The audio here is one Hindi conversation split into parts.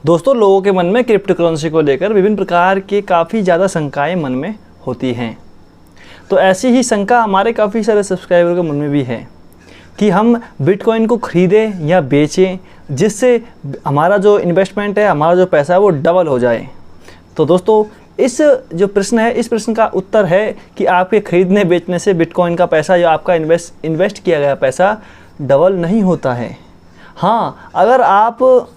दोस्तों, लोगों के मन में क्रिप्टो करेंसी को लेकर विभिन्न प्रकार के काफ़ी ज़्यादा शंकाएं मन में होती हैं। तो ऐसी ही शंका हमारे काफ़ी सारे सब्सक्राइबर के मन में भी है कि हम बिटकॉइन को ख़रीदें या बेचें, जिससे हमारा जो इन्वेस्टमेंट है, हमारा जो पैसा है वो डबल हो जाए। तो दोस्तों, इस जो प्रश्न है, इस प्रश्न का उत्तर है कि आपके ख़रीदने बेचने से बिटकॉइन का पैसा, जो आपका इन्वेस्ट किया गया पैसा, डबल नहीं होता है। हाँ, अगर आप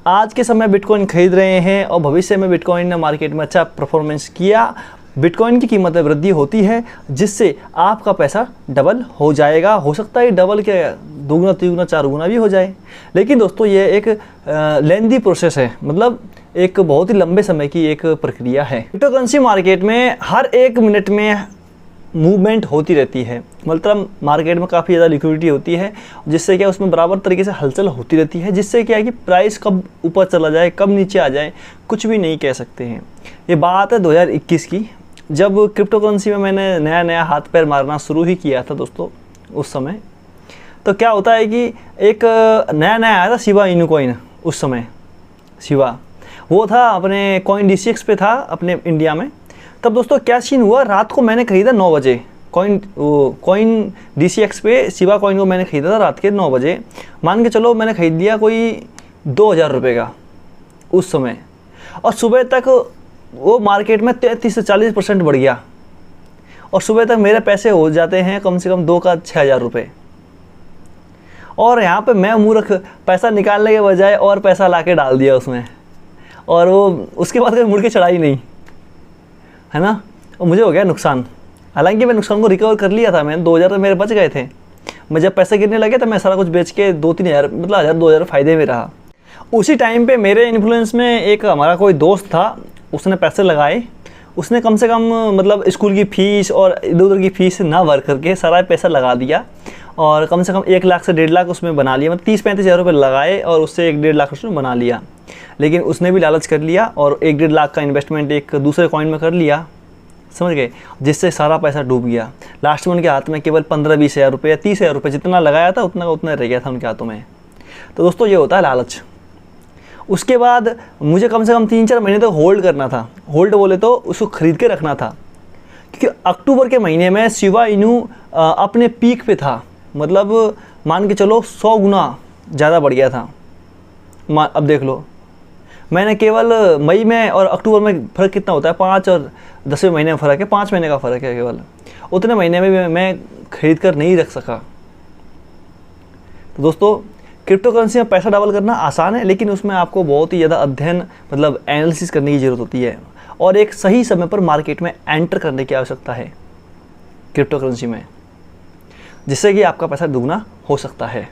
आज के समय बिटकॉइन खरीद रहे हैं और भविष्य में बिटकॉइन ने मार्केट में अच्छा परफॉर्मेंस किया, बिटकॉइन की कीमत में वृद्धि होती है, जिससे आपका पैसा डबल हो जाएगा। हो सकता है डबल क्या, दुगुना तिगुना चार गुना भी हो जाए। लेकिन दोस्तों, ये एक लेंदी प्रोसेस है, मतलब एक बहुत ही लंबे समय की एक प्रक्रिया है। क्रिप्टो करेंसी मार्केट में हर एक मिनट में मूवमेंट होती रहती है, मतलब मार्केट में काफ़ी ज़्यादा लिक्विडिटी होती है, जिससे क्या उसमें बराबर तरीके से हलचल होती रहती है, जिससे क्या है कि प्राइस कब ऊपर चला जाए, कब नीचे आ जाए, कुछ भी नहीं कह सकते हैं। ये बात है 2021 की, जब क्रिप्टो करेंसी में मैंने नया नया हाथ पैर मारना शुरू ही किया था दोस्तों। उस समय तो क्या होता है कि एक नया नया आया था शिबा इनू कॉइन। उस समय शिबा वो था, अपने कॉइन DCX पे था अपने इंडिया में। तब दोस्तों क्या सीन हुआ, रात को मैंने खरीदा 9 बजे कॉइन DCX पे शिबा कॉइन को मैंने खरीदा था रात के 9 बजे। मान के चलो मैंने खरीद लिया कोई 2000 रुपये का उस समय, और सुबह तक वो मार्केट में 33 से 40% बढ़ गया, और सुबह तक मेरे पैसे हो जाते हैं कम से कम 2 का 6000 रुपये। और यहाँ पे मैं मूर्ख पैसा निकालने के बजाय और पैसा ला के डाल दिया उसमें, और वो उसके बाद कभी मुड़ के चढ़ा ही नहीं, है ना। और मुझे हो गया नुकसान। हालांकि मैं नुकसान को रिकवर कर लिया था, मैंने 2000 तो मेरे बच गए थे। मैं जब पैसे गिरने लगे तो मैं सारा कुछ बेच के 2-3 हज़ार, मतलब 1000-2000 फ़ायदे में रहा। उसी टाइम पे मेरे इन्फ्लुएंस में एक हमारा कोई दोस्त था, उसने पैसे लगाए। उसने कम से कम मतलब स्कूल की फ़ीस और इधर उधर की फ़ीस ना भर करके सारा पैसा लगा दिया, और कम से कम 1 लाख से 1.5 लाख उसमें बना लिया। मतलब 30-35 हज़ार रुपये लगाए और उससे 1-1.5 लाख उसने बना लिया। लेकिन उसने भी लालच कर लिया और 1-1.5 लाख का इन्वेस्टमेंट एक दूसरे कॉइन में कर लिया, समझ गए, जिससे सारा पैसा डूब गया। लास्ट में उनके हाथ में केवल 15-20 हज़ार रुपये या 30 हज़ार रुपये, जितना लगाया था उतना का उतना रह गया था उनके हाथों में। तो दोस्तों, ये होता है लालच। उसके बाद मुझे कम से कम 3-4 महीने तक होल्ड करना था। होल्ड बोले तो उसको ख़रीद के रखना था, क्योंकि अक्टूबर के महीने में शिबा इनू अपने पीक पे था। मतलब मान के चलो 100 गुना ज़्यादा बढ़ गया था। अब देख लो, मैंने केवल मई में और अक्टूबर में फ़र्क कितना होता है, 5 और 10वें महीने में फ़र्क है, 5 महीने का फ़र्क है केवल। उतने महीने में मैं खरीद कर नहीं रख सका। तो दोस्तों, क्रिप्टो करेंसी में पैसा डबल करना आसान है, लेकिन उसमें आपको बहुत ही ज़्यादा अध्ययन, मतलब एनालिसिस करने की ज़रूरत होती है, और एक सही समय पर मार्केट में एंटर करने की आवश्यकता है क्रिप्टो करेंसी में, जिससे कि आपका पैसा दुगना हो सकता है।